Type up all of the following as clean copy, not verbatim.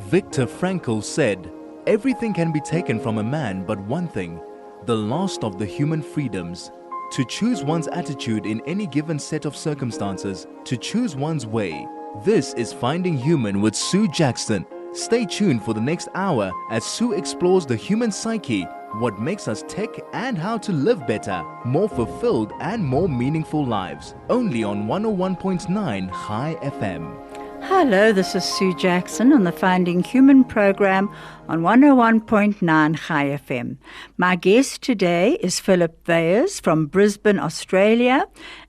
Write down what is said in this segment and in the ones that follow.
Viktor Frankl said, "Everything can be taken from a man but one thing, the last of the human freedoms. To choose one's attitude in any given set of circumstances, to choose one's way. This is Finding Human with Sue Jackson. Stay tuned for the next hour as Sue explores the human psyche, what makes us tick, and how to live better, more fulfilled and more meaningful lives. Only on 101.9 High FM. Hello, this is Sue Jackson on the Finding Human program on 101.9 High FM. My guest today is Philip Weyers from Brisbane, Australia,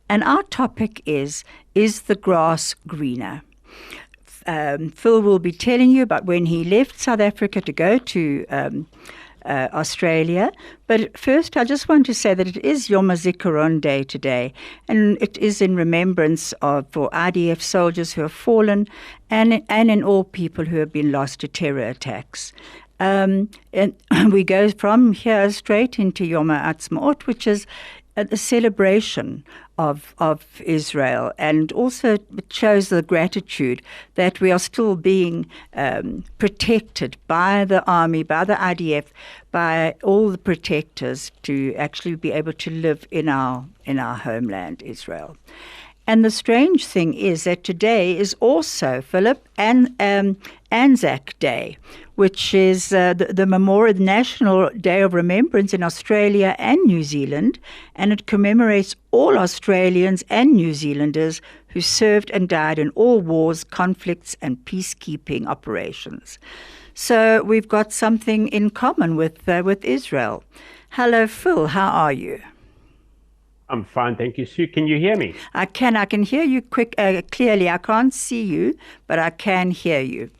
and our topic is the grass greener? Phil will be telling you about when he left South Africa to go to Australia. But first, I just want to say that it is Yom HaZikaron Day today, and it is in remembrance for IDF soldiers who have fallen and in all people who have been lost to terror attacks. And we go from here straight into Yom HaAtzmaut, which is the celebration of Israel, and also it shows the gratitude that we are still being protected by the army, by the IDF, by all the protectors to actually be able to live in our homeland, Israel. And the strange thing is that today is also, Philip, Anzac Day, which is the Memorial National Day of Remembrance in Australia and New Zealand, and it commemorates all Australians and New Zealanders who served and died in all wars, conflicts, and peacekeeping operations. So we've got something in common with Israel. Hello, Phil. How are you? I'm fine, thank you, Sue. Can you hear me? I can hear you clearly. I can't see you, but I can hear you.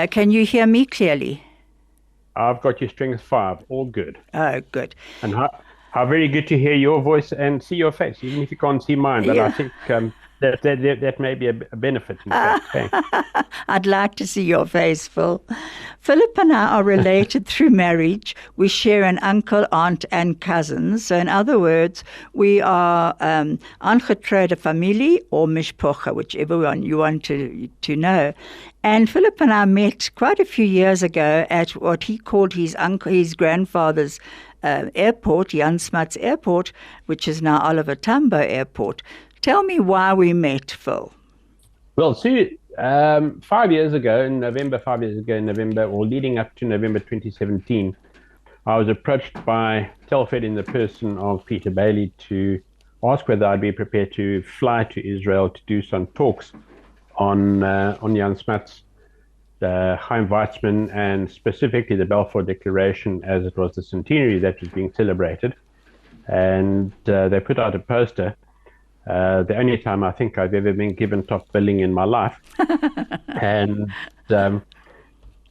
Can you hear me clearly? I've got your strength 5. All good. Oh, good. And how very good to hear your voice and see your face, even if you can't see mine. But yeah. I think that may be a benefit, in fact. Hey. I'd like to see your face, Phil. Philip and I are related through marriage. We share an uncle, aunt, and cousins. So in other words, we are angetrouwde familie or mishpocha, whichever one you want to know. And Philip and I met quite a few years ago at what he called his grandfather's airport, Jan Smuts Airport, which is now Oliver Tambo Airport. Tell me why we met, Phil. Well, Sue, 5 years ago in November, or leading up to November 2017, I was approached by Telfed in the person of Peter Bailey to ask whether I'd be prepared to fly to Israel to do some talks on Jan Smuts, Chaim Weizmann, and specifically the Balfour Declaration, as it was the centenary that was being celebrated. And they put out a poster. The only time I think I've ever been given top billing in my life. And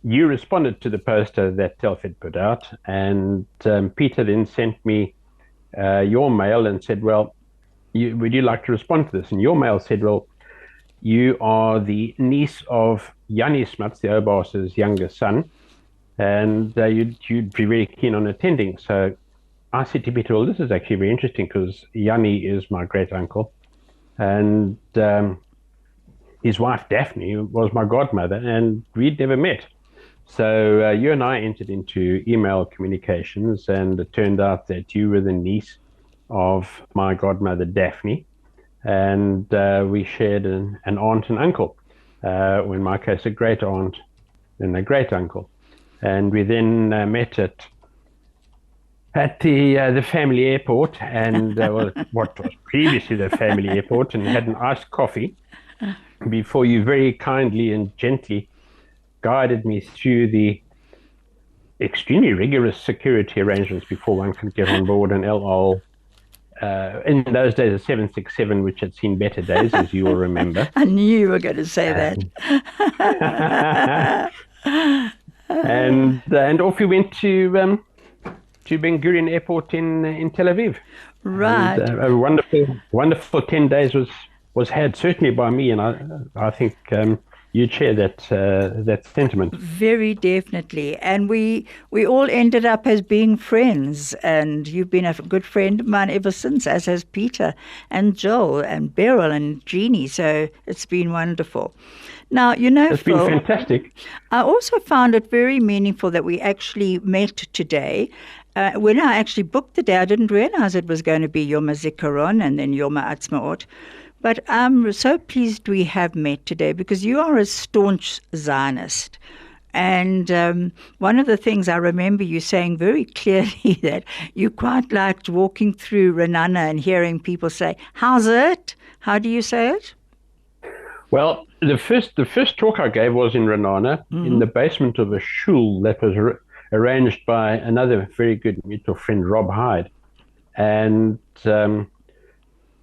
you responded to the poster that Telfed put out, and Peter then sent me your mail and said, well, would you like to respond to this? And your mail said, well, you are the niece of Yanni Smuts, the Oboss's younger son, and you'd be very keen on attending. So I said to Peter, well, this is actually very interesting because Yanni is my great uncle, and his wife Daphne was my godmother, and we'd never met. So you and I entered into email communications, and it turned out that you were the niece of my godmother Daphne, and we shared an aunt and uncle, or in my case a great aunt and a great uncle. And we then met at the family airport, and what was previously the family airport, and had an iced coffee before you very kindly and gently guided me through the extremely rigorous security arrangements before one could get on board an El Al. In those days, a 767, which had seen better days, as you will remember. I knew you were going to say that. And off we went to Ben Gurion Airport in Tel Aviv. Right. And, a wonderful 10 days was had, certainly by me, and I think you share that sentiment. Very definitely. And we all ended up as being friends. And you've been a good friend of mine ever since, as has Peter and Joel and Beryl and Jeannie. So it's been wonderful. Now, It's been Phil, fantastic. I also found it very meaningful that we actually met today. When I actually booked the day, I didn't realize it was going to be Yom HaZikaron and then Yom HaAtzmaut. But I'm so pleased we have met today because you are a staunch Zionist. And one of the things I remember you saying very clearly that you quite liked walking through Renana and hearing people say, "How's it?" How do you say it? Well, the first talk I gave was in Renana, in the basement of a shul that was arranged by another very good mutual friend, Rob Hyde, and I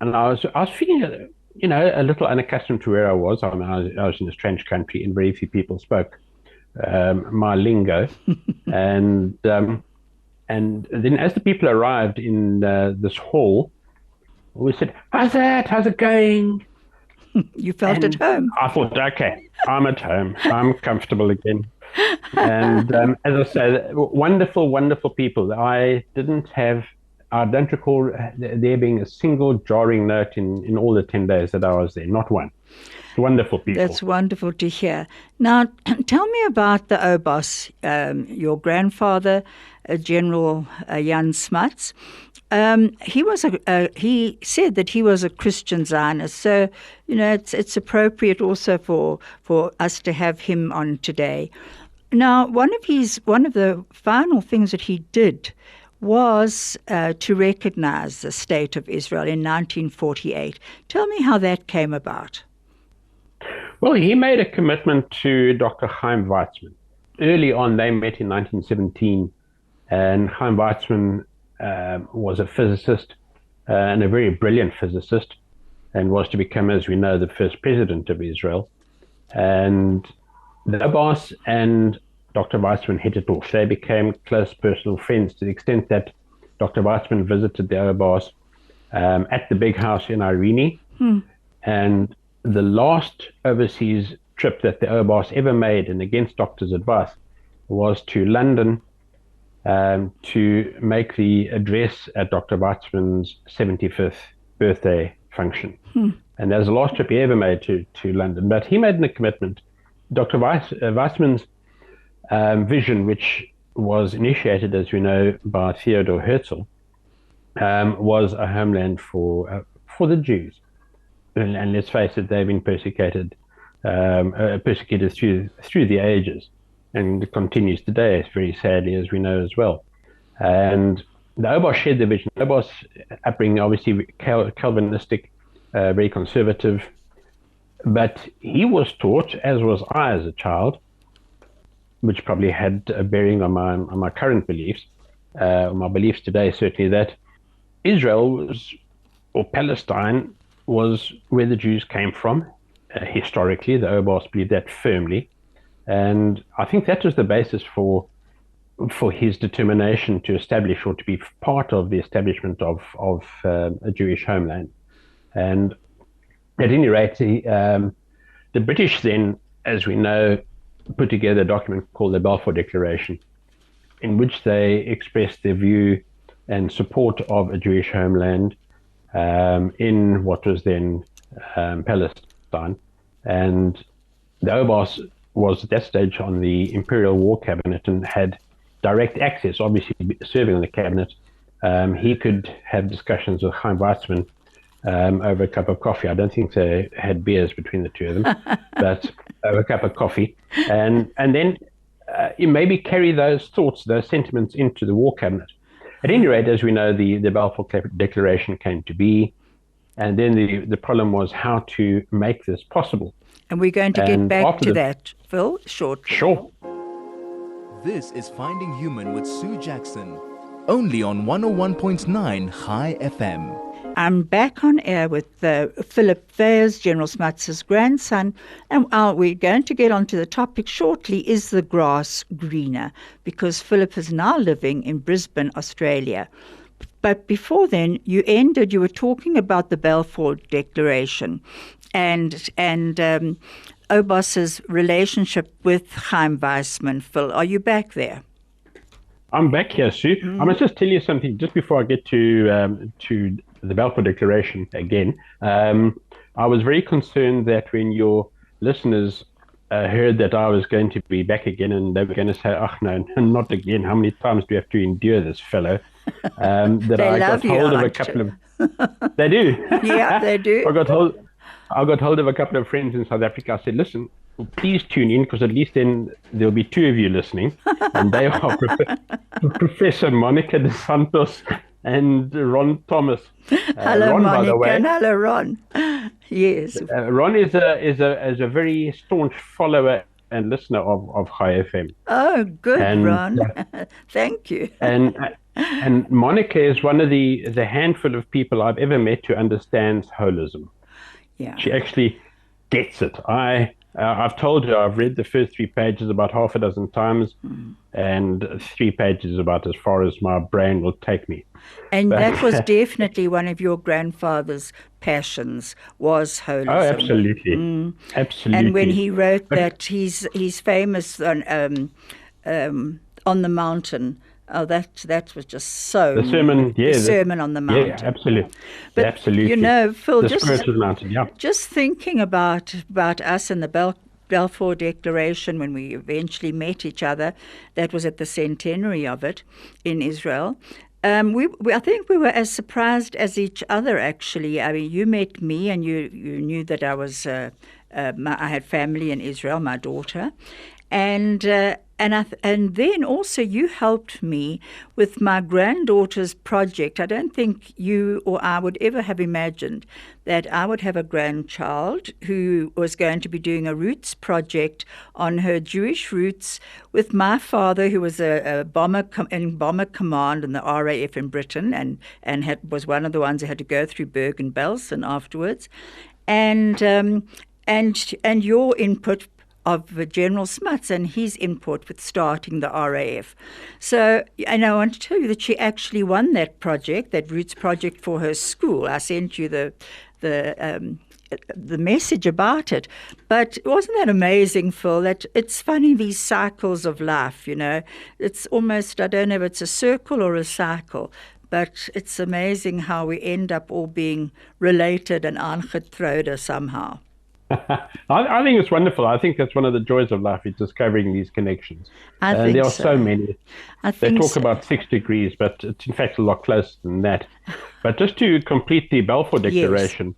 was feeling a little unaccustomed to where I was. I mean, I was in a strange country, and very few people spoke my lingo, and then as the people arrived in this hall, we said, "How's that? How's it going?" You felt at home. I thought, okay, I'm at home. I'm comfortable again. And as I say, wonderful, wonderful people. I don't recall there being a single jarring note in all the 10 days that I was there. Not one. Wonderful people. That's wonderful to hear. Now, tell me about the Obos, your grandfather, General Jan Smuts. He said that he was a Christian Zionist, so it's appropriate also for us to have him on today. Now, one of the final things that he did was to recognize the state of Israel in 1948. Tell me how that came about. Well, he made a commitment to Dr. Chaim Weizmann. Early on, they met in 1917, and Chaim Weizmann was a physicist and a very brilliant physicist, and was to become, as we know, the first president of Israel. And the Obos and Dr. Weizmann hit it off. They became close personal friends to the extent that Dr. Weizmann visited the Obos at the big house in Irene. And the last overseas trip that the Obos ever made, and against doctor's advice, was to London to make the address at Dr. Weizmann's 75th birthday function. And that was the last trip he ever made to London. But he made a commitment. Dr. Weizmann's vision, which was initiated, as we know, by Theodor Herzl, was a homeland for the Jews. And let's face it, they've been persecuted through the ages, and it continues today, very sadly, as we know as well. And the Obos shared the vision. The Obos upbringing, obviously Calvinistic, very conservative, but he was taught, as was I as a child, which probably had a bearing on my current beliefs, my beliefs today certainly, that Israel or Palestine was where the Jews came from historically. The Obos believed that firmly, and I think that was the basis for his determination to establish, or to be part of the establishment of a Jewish homeland. And at any rate, the British then, as we know, put together a document called the Balfour Declaration, in which they expressed their view and support of a Jewish homeland in what was then Palestine. And the Obos was at that stage on the Imperial War Cabinet and had direct access, obviously serving on the cabinet. He could have discussions with Chaim Weizmann over a cup of coffee. I don't think they had beers between the two of them, but over a cup of coffee. And then you maybe carry those thoughts, those sentiments into the war cabinet. At any rate, as we know, the Balfour Declaration came to be, and then the problem was how to make this possible. And we're going to get back to that, Phil, shortly. Sure. This is Finding Human with Sue Jackson, only on 101.9 High FM. I'm back on air with Philip Weyers, General Smuts' grandson, and we're going to get onto the topic shortly, is the grass greener? Because Philip is now living in Brisbane, Australia. But before then, you were talking about the Balfour Declaration, and Obos's relationship with Chaim Weissman. Phil, are you back there? I'm back here, Sue. I must just tell you something just before I get to the Balfour Declaration again. I was very concerned that when your listeners heard that I was going to be back again, and they were going to say, "Oh no, not again! How many times do we have to endure this fellow?" That They I love got you, hold of a aren't couple you? of. They do. Yeah, they do. I got hold of a couple of friends in South Africa. I said, "Listen, please tune in, because at least then there'll be two of you listening," and they are Professor Monica de Santos and Ron Thomas. Hello, Ron, Monica, by the way, and hello, Ron. Yes. Ron is a very staunch follower and listener of High FM. Oh, good, And Ron. Thank you. and Monica is one of the handful of people I've ever met who understands holism. Yeah. She actually gets it. I've told her I've read the first 3 pages about half a dozen times, and 3 pages about as far as my brain will take me. And that was definitely one of your grandfather's passions, was holism. Oh, absolutely, absolutely. And when he wrote that, he's famous on the mountain. Oh, that was just so. The sermon, yeah, the sermon on the mountain. Yeah, absolutely, But absolutely. you know, Phil, the spirit of the mountain. Yeah. Just thinking about us and the Balfour Declaration when we eventually met each other, that was at the centenary of it in Israel. I think we were as surprised as each other, actually. I mean, you met me and you knew that I was I had family in Israel, my daughter, and then also you helped me with my granddaughter's project. I don't think you or I would ever have imagined that I would have a grandchild who was going to be doing a roots project on her Jewish roots with my father, who was a bomber in bomber command in the RAF in Britain, and was one of the ones who had to go through Bergen-Belsen afterwards, and your input of General Smuts and his input with starting the RAF. So, and I want to tell you that she actually won that project, that Roots project, for her school. I sent you the message about it. But wasn't that amazing, Phil, that it's funny, these cycles of life, you know. It's almost, I don't know if it's a circle or a cycle, but it's amazing how we end up all being related and aangetroode somehow. I think it's wonderful. I think that's one of the joys of life, is discovering these connections. And there are so many. They talk about 6 degrees, but it's in fact a lot closer than that. But just to complete the Balfour Declaration,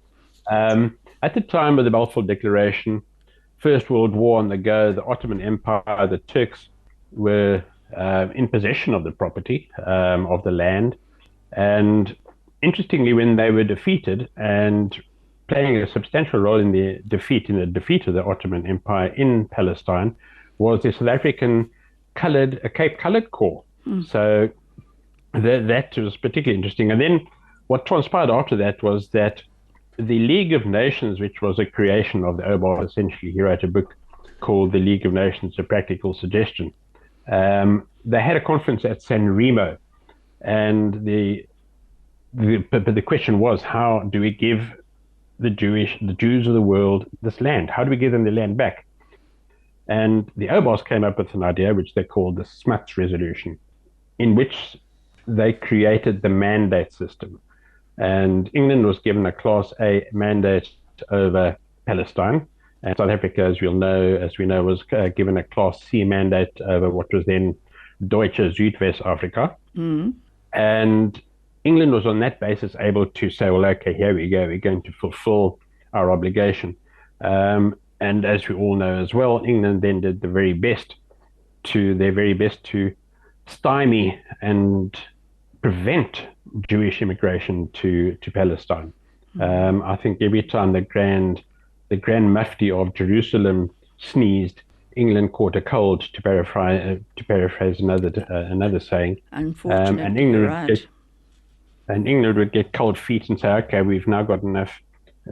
yes. At the time of the Balfour Declaration, First World War on the go, the Ottoman Empire, the Turks were in possession of the property, of the land. And interestingly, when they were defeated and playing a substantial role in the defeat of the Ottoman Empire in Palestine, was the South African Cape Coloured Corps. So that was particularly interesting. And then what transpired after that was that the League of Nations, which was a creation of the Obos, essentially, he wrote a book called The League of Nations: A Practical Suggestion. They had a conference at San Remo, and the question was, how do we give the Jews of the world this land? How do we give them the land back? And the Obos came up with an idea which they called the Smuts Resolution, in which they created the mandate system. And England was given a Class A mandate over Palestine, and South Africa, as we know, was given a Class C mandate over what was then Deutsche Südwestafrika. And England was on that basis able to say, well, okay, here we go, we're going to fulfill our obligation. And as we all know as well, England then did their very best to stymie and prevent Jewish immigration to Palestine. I think every time the Grand Mufti of Jerusalem sneezed, England caught a cold, to paraphrase another saying. Unfortunately, and England would get cold feet and say, okay, we've now got enough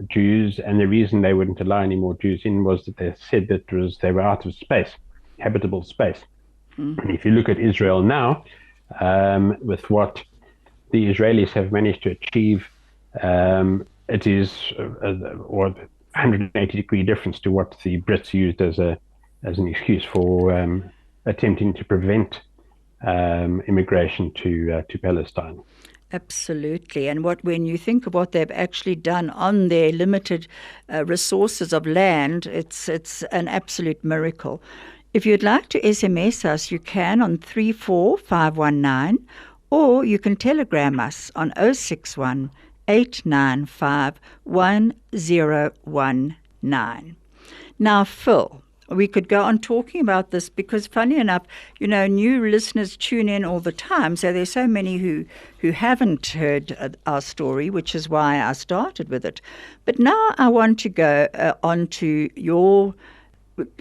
Jews. And the reason they wouldn't allow any more Jews in was that they said that they were out of space, habitable space. And if you look at Israel now, with what the Israelis have managed to achieve, it is, or 180-degree difference to what the Brits used as an excuse for attempting to prevent immigration to Palestine. Absolutely. And when you think of what they've actually done on their limited resources of land, it's an absolute miracle. If you'd like to SMS us, you can on 34519, or you can telegram us on 061 895 1019. Now, Phil, we could go on talking about this because, funny enough, new listeners tune in all the time. So there's so many who haven't heard our story, which is why I started with it. But now I want to go on to your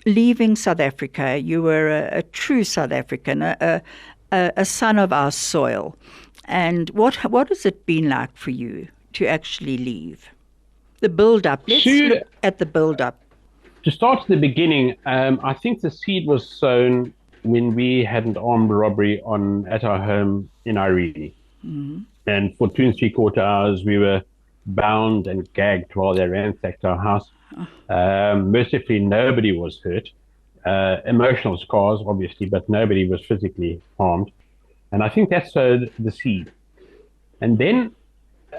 leaving South Africa. You were a true South African, a son of our soil. And what has it been like for you to actually leave? The build-up. Let's look at the build-up. To start at the beginning, I think the seed was sown when we had an armed robbery at our home in Irene. Mm-hmm. And for 2 3/4 hours, we were bound and gagged while they ransacked our house. Mercifully, nobody was hurt. Emotional scars, obviously, but nobody was physically harmed. And I think that sowed the seed. And then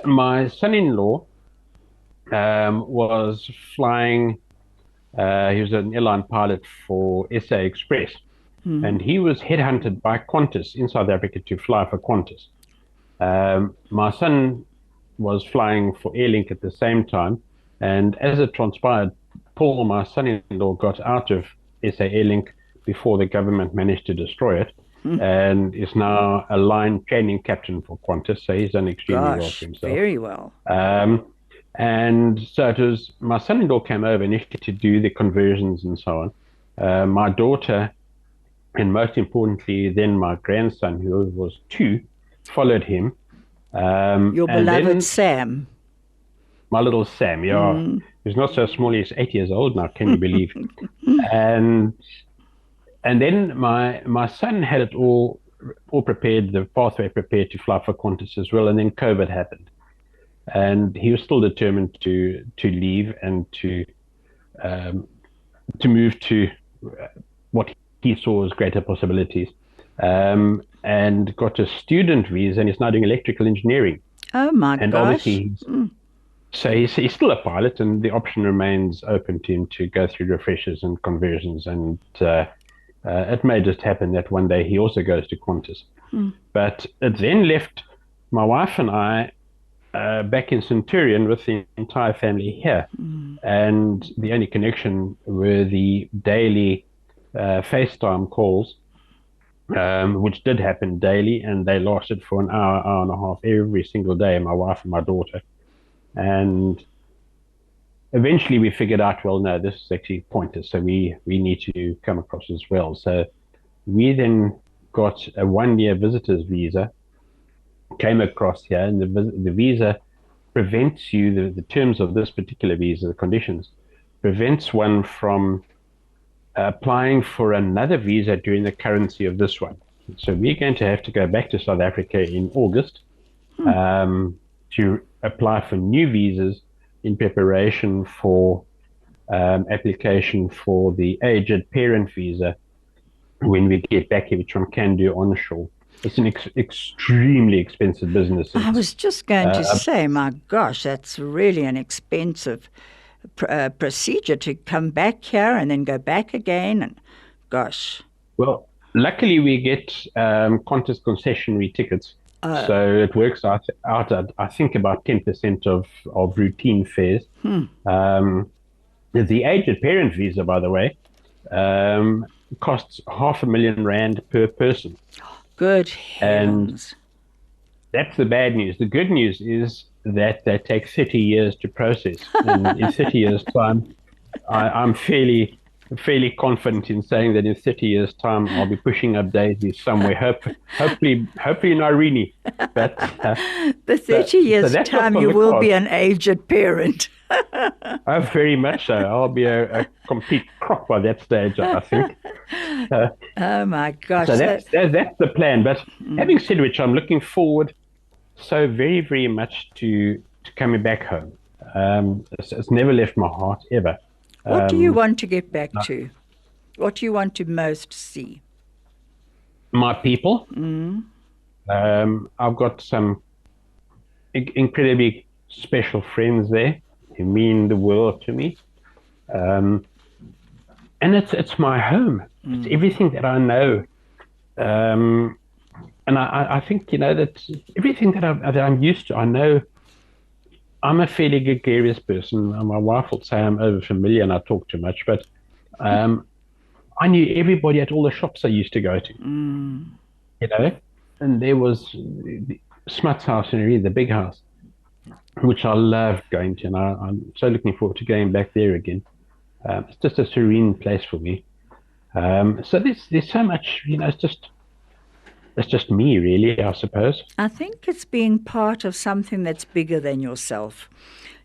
my son-in-law was flying. He was an airline pilot for SA Express, and he was headhunted by Qantas in South Africa to fly for Qantas. My son was flying for Airlink at the same time, and as it transpired, Paul, my son-in-law, got out of SA Airlink before the government managed to destroy it, and is now a line training captain for Qantas, so he's done extremely well for himself. Very well. And so it was, my son-in-law came over initially to do the conversions and so on. My daughter, and most importantly, then my grandson, who was 2, followed him. Your beloved Sam. My little Sam, yeah. He's not so small, he's 8 years old now, can you believe? And then my son had it all prepared, the pathway prepared to fly for Qantas as well, and then COVID happened. And he was still determined to leave and to move to what he saw as greater possibilities, and got a student visa, and he's now doing electrical engineering. Oh my gosh! And obviously, so he's still a pilot, and the option remains open to him to go through refreshers and conversions, and it may just happen that one day he also goes to Qantas. But it then left my wife and I back in Centurion with the entire family here. And the only connection were the daily FaceTime calls, which did happen daily, and they lasted for an hour, hour and a half every single day, my wife and my daughter. And eventually we figured out, well, no, this is actually pointless, so we need to come across as well. So we then got a 1-year visitor's visa, came across here, and the visa prevents you, the terms of this particular visa, the conditions, prevents one from applying for another visa during the currency of this one. So we're going to have to go back to South Africa in August to apply for new visas in preparation for application for the aged parent visa when we get back here, which one can do onshore. It's an extremely expensive business. I was just going to say, my gosh, that's really an expensive procedure to come back here and then go back again. And gosh. Well, luckily we get Qantas concessionary tickets. So it works out at, I think, about 10% of routine fares. The aged parent visa, by the way, costs R500,000 per person. Good heavens. And that's the bad news. The good news is that they take 30 years to process. And in 30 years' time, I'm fairly confident in saying that in 30 years' time, I'll be pushing up daisies somewhere, hopefully in Irene. But the 30 years' time, you will be an aged parent. Oh, very much so. I'll be a complete crock by that stage, I think. Oh my gosh! So that's the plan. But having said which, I'm looking forward so very, very much to coming back home. It's never left my heart ever. What do you want to get back to? What do you want to most see? My people. I've got some incredibly special friends there who mean the world to me. And it's my home. It's everything that I know. And I think, that everything that I'm used to, I know. I'm a fairly gregarious person. My wife will say I'm over familiar and I talk too much, but I knew everybody at all the shops I used to go to. And there was the Smuts house in the big house, which I loved going to, and I'm so looking forward to going back there again. It's just a serene place for me. So there's so much, it's just me, really, I suppose. I think it's being part of something that's bigger than yourself.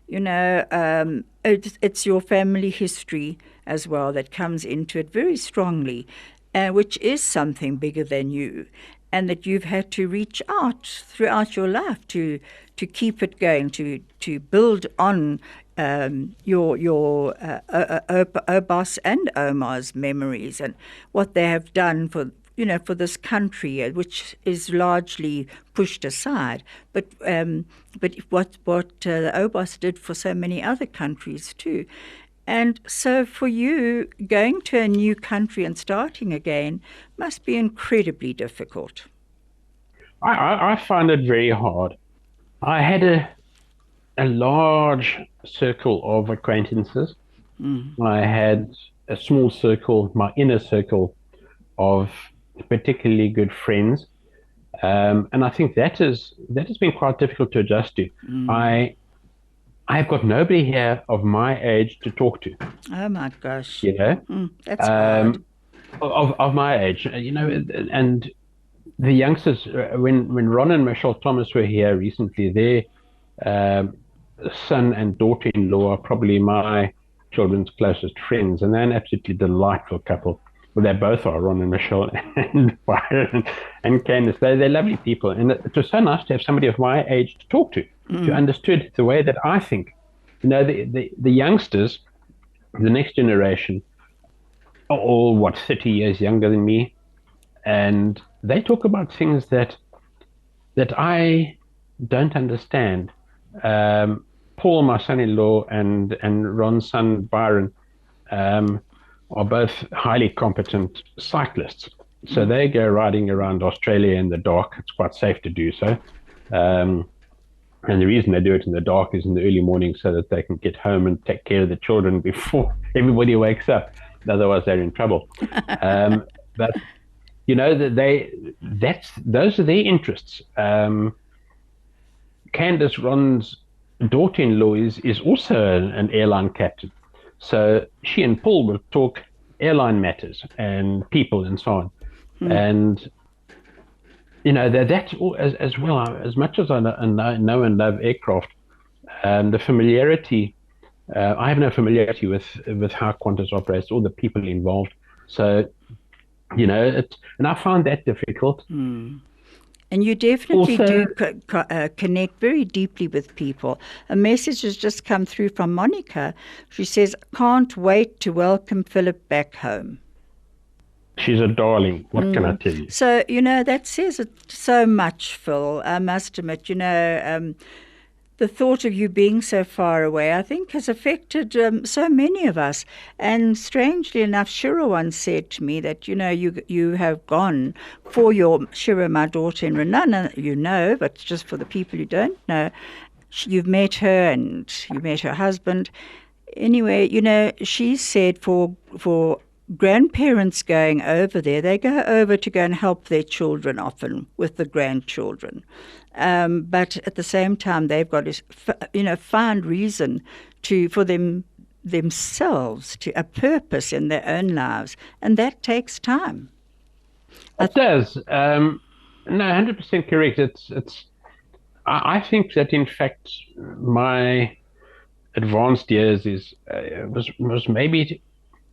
It's your family history as well that comes into it very strongly, which is something bigger than you, and that you've had to reach out throughout your life to keep it going, to build on your Obos and Omar's memories and what they have done for this country, which is largely pushed aside. But what the Obos did for so many other countries too. And so for you, going to a new country and starting again must be incredibly difficult. I find it very hard. I had a large circle of acquaintances. I had a small circle, my inner circle of particularly good friends. And I think that has been quite difficult to adjust to. I've got nobody here of my age to talk to. Oh my gosh! That's hard. Of my age, and the youngsters. When Ron and Michelle Thomas were here recently, their son and daughter-in-law are probably my children's closest friends, and they're an absolutely delightful couple. Well, they both are, Ron and Michelle, and Byron and Candace. They're lovely people, and it was so nice to have somebody of my age to talk to, who understood the way that I think. The youngsters, the next generation, are all 30 years younger than me, and they talk about things that I don't understand. Paul, my son-in-law, and Ron's son Byron, are both highly competent cyclists. So they go riding around Australia in the dark. It's quite safe to do so. And the reason they do it in the dark is in the early morning so that they can get home and take care of the children before everybody wakes up. Otherwise, they're in trouble. But, those are their interests. Candace, Ron's daughter-in-law, is also an airline captain. So she and Paul will talk airline matters and people and so on. And, that's all as well. As much as I know and love aircraft, the familiarity, I have no familiarity with how Qantas operates, all the people involved. So, and I found that difficult. And you definitely do connect very deeply with people. A message has just come through from Monica. She says, can't wait to welcome Philip back home. She's a darling. What can I tell you? So, that says so much, Phil. I must admit, the thought of you being so far away, I think, has affected so many of us. And strangely enough, Shira once said to me that, you have gone for Shira, my daughter in Renana, but just for the people who don't know, you've met her and you met her husband. Anyway, she said for grandparents going over there, they go over to go and help their children often with the grandchildren. But at the same time, they've got to, find reason for themselves to a purpose in their own lives, and that takes time. It does. No, 100% correct. I think that in fact my advanced years was maybe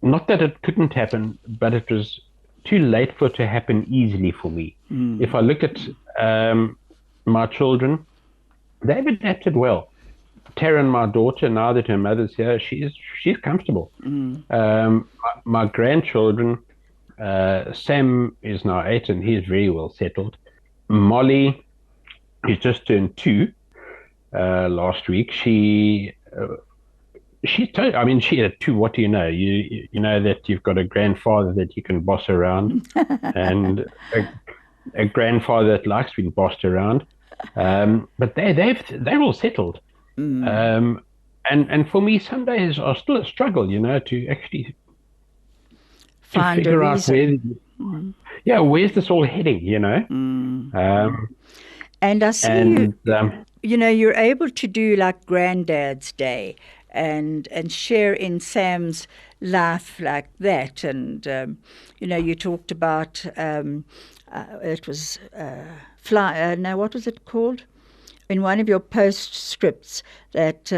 not that it couldn't happen, but it was too late for it to happen easily for me. If I look at my children, they've adapted well Taryn, my daughter, now that her mother's here, she's comfortable. My grandchildren, Sam is now 8 and he's very well settled. Molly, who's just turned 2 last week, she had 2. What do you know? You know that you've got a grandfather that you can boss around, and a grandfather that likes being bossed around. But they're all settled. And for me, some days are still a struggle, to actually Find figure a out where's this all heading, And I see you're able to do like Granddad's Day and share in Sam's life like that. And, you talked about, it was what was it called? In one of your postscripts that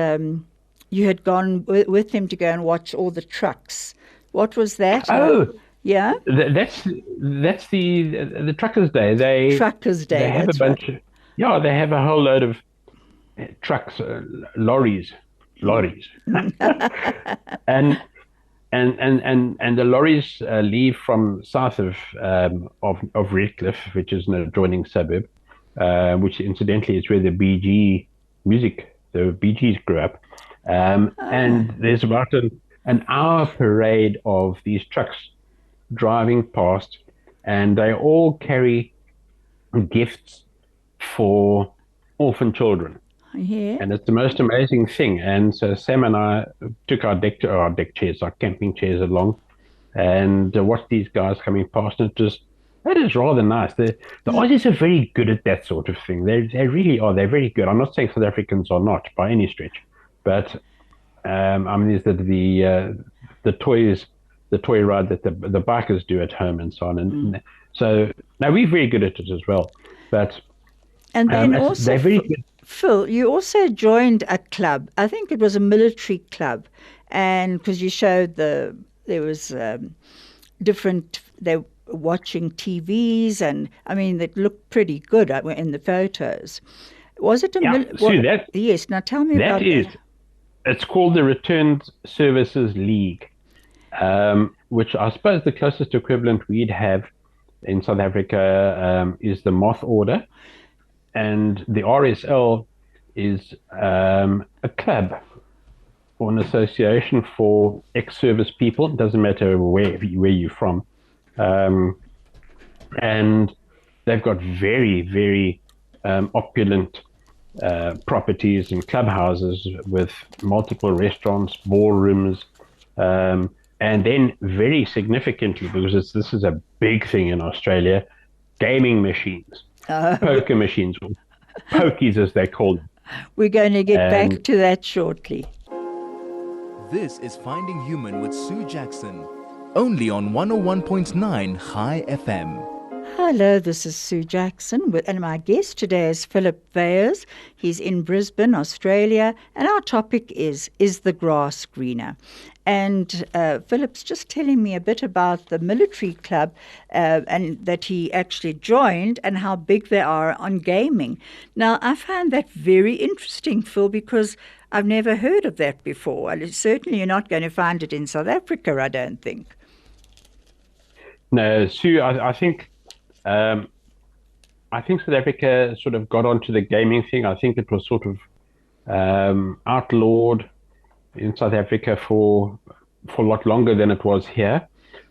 you had gone with him to go and watch all the trucks. What was that? Oh, yeah. That's the Truckers' Day. Truckers' Day. They have a bunch of they have a whole load of trucks, lorries, and the lorries leave from south of Redcliffe, which is an adjoining suburb, which incidentally is where the Bee Gees grew up. And there's about an hour parade of these trucks driving past, and they all carry gifts for orphan children. Yeah. And it's the most amazing thing. And so Sam and I took our deck chairs, our camping chairs along, and watched these guys coming past. And that is rather nice. The Aussies are very good at that sort of thing. They really are. They're very good. I'm not saying South Africans are not by any stretch, but there's the toy ride that the bikers do at home and so on. And so now we're very good at it as well. But and then also, they're very good. Phil, you also joined a club. I think it was a military club, and because you showed there was different. They were watching TVs, and it looked pretty good in the photos. Was it a yes? Now tell me about that. It's called the Returned Services League, which I suppose the closest equivalent we'd have in South Africa is the Moth Order. And the RSL is a club or an association for ex-service people. It doesn't matter where you're from. And they've got very, very opulent properties and clubhouses with multiple restaurants, ballrooms, and then very significantly, because this is a big thing in Australia, gaming machines. Poker machines, or pokies as they call them. We're going to get back to that shortly. This is Finding Human with Sue Jackson, only on 101.9 High FM. Hello, this is Sue Jackson, and my guest today is Philip Weyers. He's in Brisbane, Australia, and our topic is the grass greener? And Philip's just telling me a bit about the military club and that he actually joined and how big they are on gaming. Now, I found that very interesting, Phil, because I've never heard of that before. And certainly you're not going to find it in South Africa, I don't think. No, Sue, I think South Africa sort of got onto the gaming thing. I think it was sort of outlawed in South Africa for a lot longer than it was here.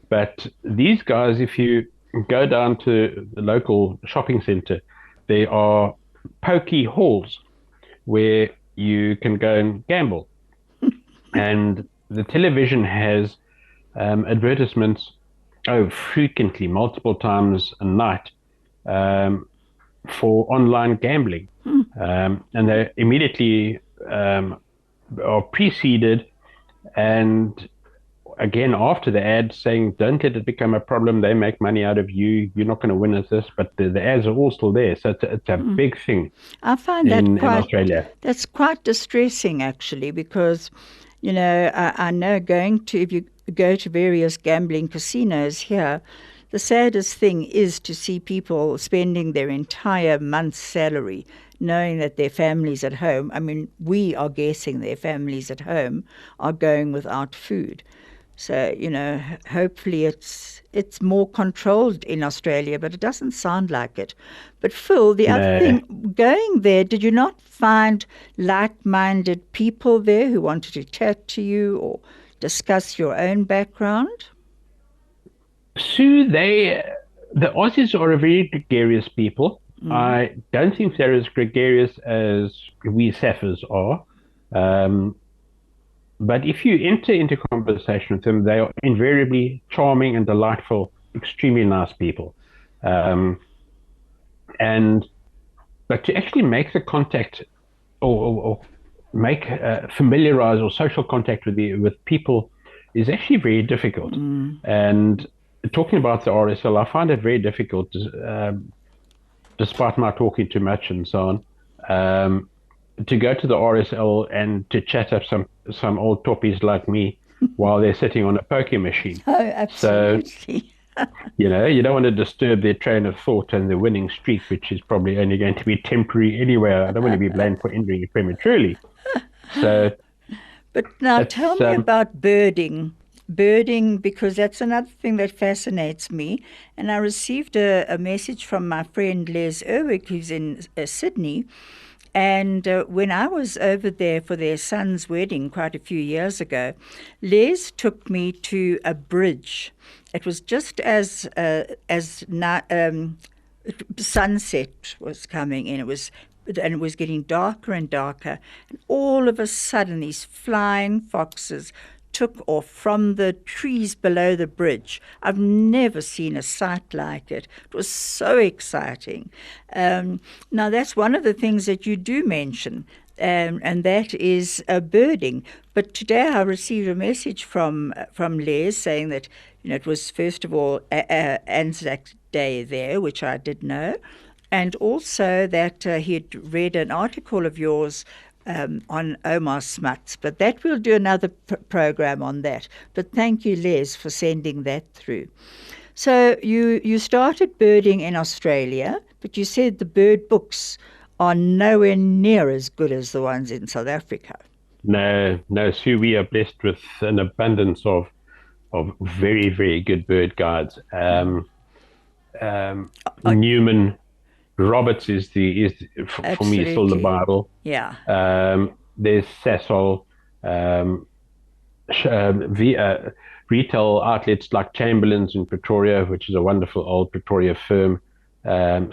But these guys, if you go down to the local shopping center, there are pokey halls where you can go and gamble. And the television has advertisements frequently, multiple times a night, for online gambling. And they immediately are preceded, and again after the ad, saying don't let it become a problem, they make money out of you, you're not going to win at this, but the ads are all still there. So it's a big thing. I find in Australia. That's quite distressing actually, because I know if you go to various gambling casinos here, the saddest thing is to see people spending their entire month's salary knowing that their families at home, I mean, we are guessing their families at home are going without food. So, hopefully it's more controlled in Australia, but it doesn't sound like it. But Phil, the other thing, going there, did you not find like-minded people there who wanted to chat to you or discuss your own background? Sue, the Aussies are a very gregarious people. I don't think they're as gregarious as we Saffers are. But if you enter into conversation with them, they are invariably charming and delightful, extremely nice people. But to actually make the contact or make familiarize or social contact with people is actually very difficult. And talking about the RSL, I find it very difficult, despite my talking too much and so on. To go to the RSL and to chat up some old toppies like me while they're sitting on a poker machine. Oh, absolutely. So, you don't want to disturb their train of thought and the winning streak, which is probably only going to be temporary anyway. I don't want to be blamed for ending it prematurely. So, but now tell me about birding. Birding, because that's another thing that fascinates me. And I received a message from my friend Les Erwick, who's in Sydney. And when I was over there for their son's wedding quite a few years ago, Les took me to a bridge. It was just as sunset was coming in. It was getting darker and darker. And all of a sudden, these flying foxes took off from the trees below the bridge. I've never seen a sight like it. It was so exciting. Now, that's one of the things that you do mention, and that is birding. But today I received a message from Les saying that it was, first of all, Anzac Day there, which I did know, and also that he had read an article of yours on Omar Smuts, but that we'll do another program on that. But thank you, Les, for sending that through. So you started birding in Australia, but you said the bird books are nowhere near as good as the ones in South Africa. No, Sue, we are blessed with an abundance of very, very good bird guides. Newman Roberts is for me still the Bible. Yeah. There's Sasol, retail outlets like Chamberlain's in Pretoria, which is a wonderful old Pretoria firm.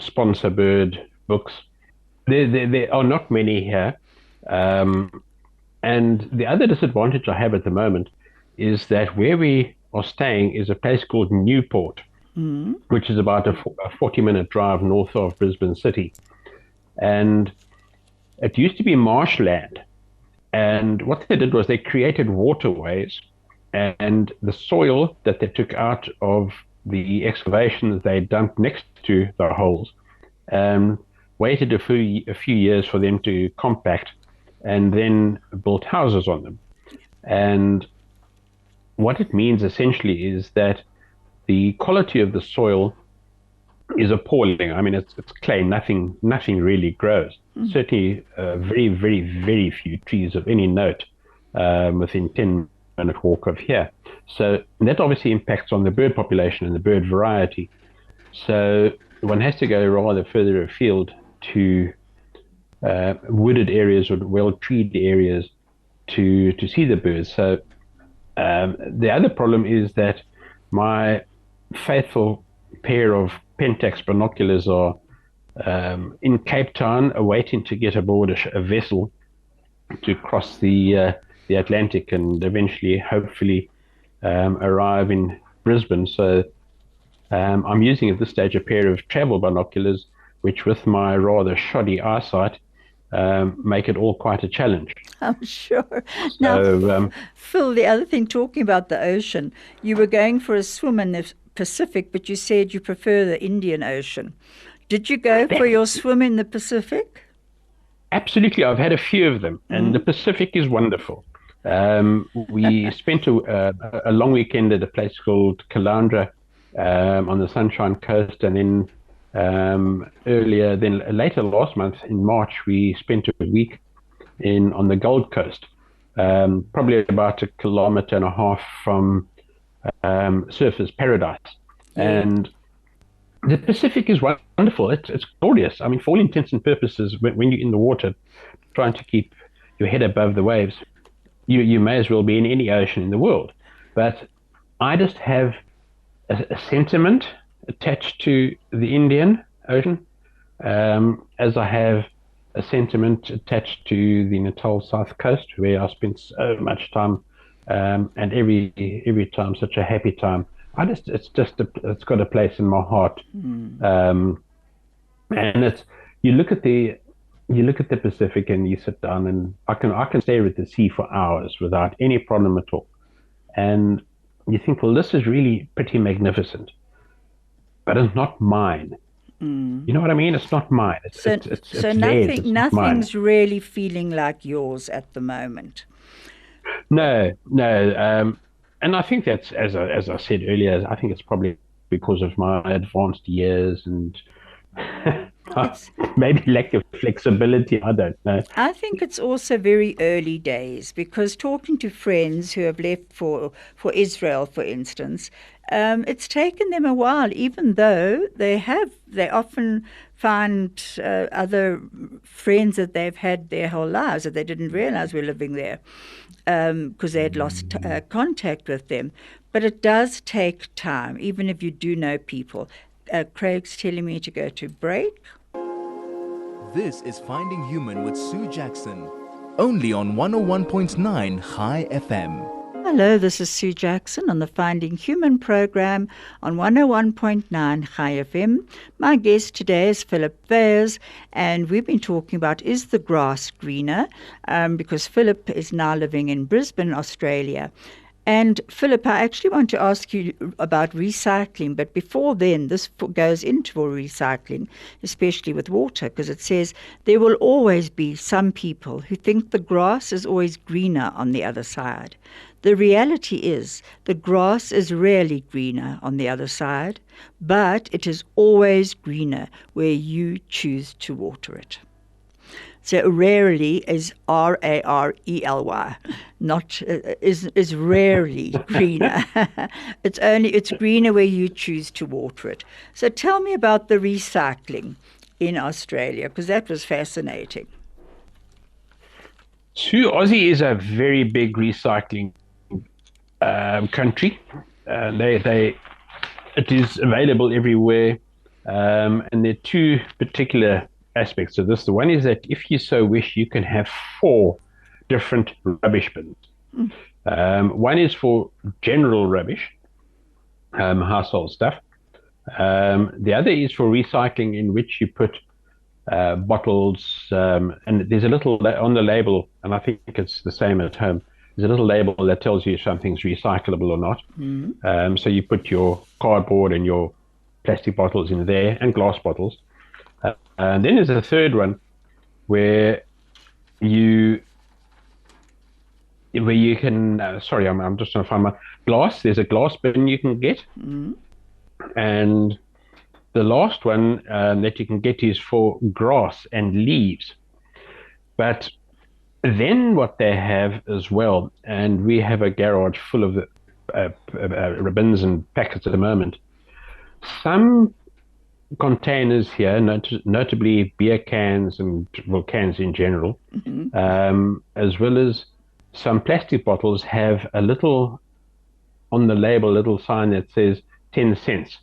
Sponsor Bird books. There are not many here. And the other disadvantage I have at the moment is that where we are staying is a place called Newport, which is about a 40-minute drive north of Brisbane City. And it used to be marshland. And what they did was they created waterways, and the soil that they took out of the excavations they dumped next to the holes, waited a few years for them to compact, and then built houses on them. And what it means essentially is that the quality of the soil is appalling. I mean, it's clay. Nothing really grows. Certainly, very, very, very few trees of any note within 10-minute walk of here. So that obviously impacts on the bird population and the bird variety. So one has to go rather further afield to wooded areas or well-treed areas to see the birds. So the other problem is that my faithful pair of Pentax binoculars are in Cape Town, awaiting to get aboard a vessel to cross the Atlantic and eventually, hopefully, arrive in Brisbane. So I'm using at this stage a pair of travel binoculars, which with my rather shoddy eyesight make it all quite a challenge. I'm sure. Now, Phil, the other thing, talking about the ocean, you were going for a swim in the Pacific, but you said you prefer the Indian Ocean. Did you go for your swim in the Pacific? Absolutely. I've had a few of them, and the Pacific is wonderful. We spent a long weekend at a place called Caloundra on the Sunshine Coast, and then Later last month in March, we spent a week on the Gold Coast, probably about 1.5 kilometers from Surfers Paradise. Yeah. And the Pacific is wonderful. It's glorious. I mean, for all intents and purposes, when you're in the water, trying to keep your head above the waves, you may as well be in any ocean in the world. But I just have a sentiment attached to the Indian Ocean, as I have a sentiment attached to the Natal South Coast, where I spent so much time, and every time such a happy time. It's got a place in my heart, and you look at the Pacific and you sit down, and I can stare at the sea for hours without any problem at all, and you think, well, this is really pretty magnificent, but it's not mine. You know what I mean? It's not mine. It's So, it's so theirs. It's not mine. nothing's really feeling like yours at the moment. No, no. And I think that's, as I said earlier, I think it's probably because of my advanced years and It's, maybe lack of flexibility. I don't know. I think it's also very early days, because talking to friends who have left for Israel, for instance, it's taken them a while, even though they often find other friends that they've had their whole lives that they didn't realize were living there, because they had lost contact with them. But it does take time, even if you do know people. Craig's telling me to go to break. This is Finding Human with Sue Jackson, only on 101.9 High FM. Hello, this is Sue Jackson on the Finding Human program on 101.9 High FM. My guest today is Philip Weyers, and we've been talking about, is the grass greener? Because Philip is now living in Brisbane, Australia. And Philip, I actually want to ask you about recycling, but before then, this goes into recycling, especially with water, because it says there will always be some people who think the grass is always greener on the other side. The reality is the grass is rarely greener on the other side, but it is always greener where you choose to water it. So rarely is R-A-R-E-L-Y, not is rarely greener. It's greener where you choose to water it. So tell me about the recycling in Australia, because that was fascinating. So Aussie is a very big recycling country. It is available everywhere, and there are two particular aspects of this. The one is that if you so wish, you can have 4 different rubbish bins. One is for general rubbish, household stuff. The other is for recycling, in which you put bottles, and there's a little on the label, and I think it's the same at home. There's a little label that tells you if something's recyclable or not. So you put your cardboard and your plastic bottles in there, and glass bottles. And then there's a third one where you can, I'm just trying to find my glass. There's a glass bin you can get. And the last one that you can get is for grass and leaves. But then what they have as well, and we have a garage full of bins and packets at the moment. Some containers here, notably beer cans and cans in general, as well as some plastic bottles, have a little on the label, a little sign that says 10 cents.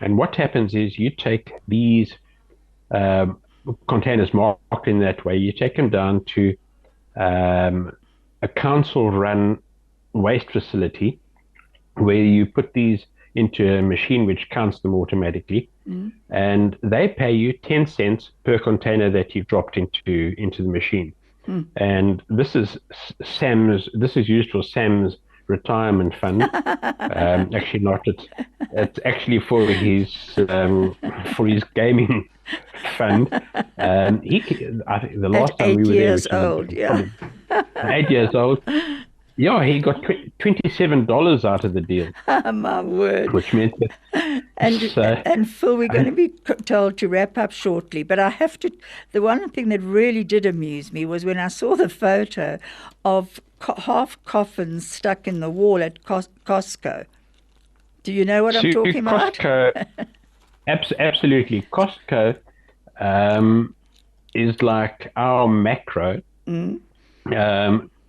And what happens is you take these containers marked in that way, you take them down to a council-run waste facility where you put these into a machine which counts them automatically, and they pay you 10 cents per container that you've dropped into the machine. And this is used for Sam's retirement fund. Actually not. It's actually for his gaming fund. I think the last time we were there, 8 years old, yeah. 8 years old, Yeah, he got $27 out of the deal, My word. which meant that. And So, and Phil, we're going to be told to wrap up shortly, but I have to. The one thing that really did amuse me was when I saw the photo of half coffins stuck in the wall at Costco. Do you know what I'm talking about? Costco, absolutely. Costco is like our macro,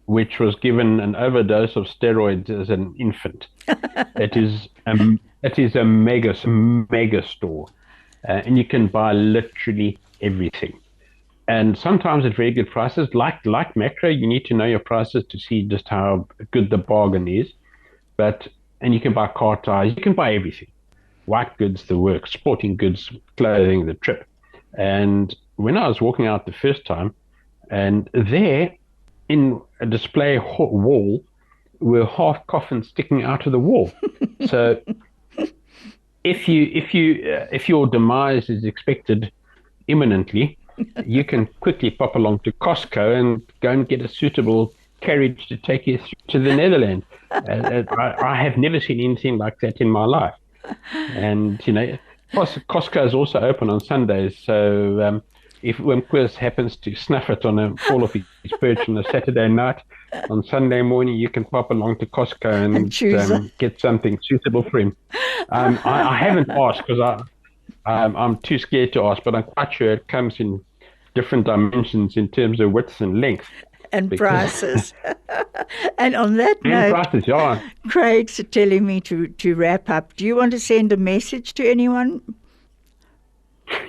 which was given an overdose of steroids as an infant. It is a mega store, and you can buy literally everything. And sometimes at very good prices. Like macro, you need to know your prices to see just how good the bargain is. But and you can buy car tires, you can buy everything. White goods, the work, sporting goods, clothing, the trip. And when I was walking out the first time, and there in a display wall were half coffins sticking out of the wall. So if your demise is expected imminently, you can quickly pop along to Costco and go and get a suitable carriage to take you to the Netherlands. I have never seen anything like that in my life. And, Costco is also open on Sundays. So if Wimquist happens to snuff it on a fall off his perch on a Saturday night, on Sunday morning, you can pop along to Costco and get something suitable for him. I haven't asked because I'm too scared to ask, but I'm quite sure it comes in different dimensions in terms of width and length. And prices. And on that note, prices, yeah. Craig's telling me to wrap up. Do you want to send a message to anyone?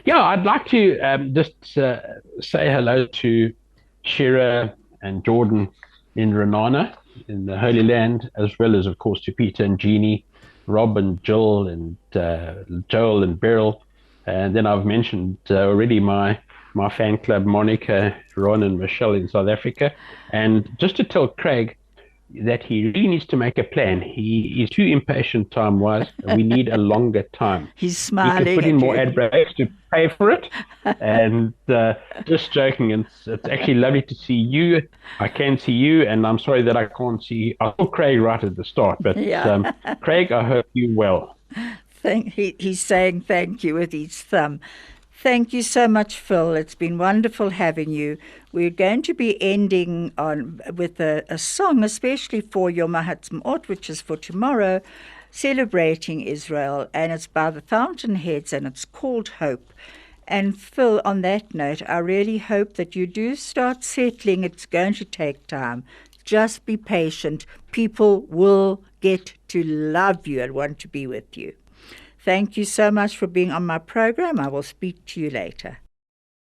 Yeah, I'd like to just say hello to Shira and Jordan in Renana, in the Holy Land, as well as, of course, to Peter and Jeannie, Rob and Jill and Joel and Beryl. And then I've mentioned already my fan club, Monica, Ron and Michelle in South Africa. And just to tell Craig that he really needs to make a plan. He is too impatient time-wise. We need a longer time. He's smiling. He can put in more ad breaks to pay for it. And just joking. It's actually lovely to see you. I can see you, and I'm sorry that I can't see. I saw Craig right at the start, but yeah. Craig, I hope you well. He's saying thank you with his thumb. Thank you so much, Phil. It's been wonderful having you. We're going to be ending with a song, especially for Yom HaTzmaot, which is for tomorrow, celebrating Israel, and it's by the Fountainheads, and it's called Hope. And Phil, on that note, I really hope that you do start settling. It's going to take time. Just be patient. People will get to love you and want to be with you. Thank you so much for being on my program. I will speak to you later.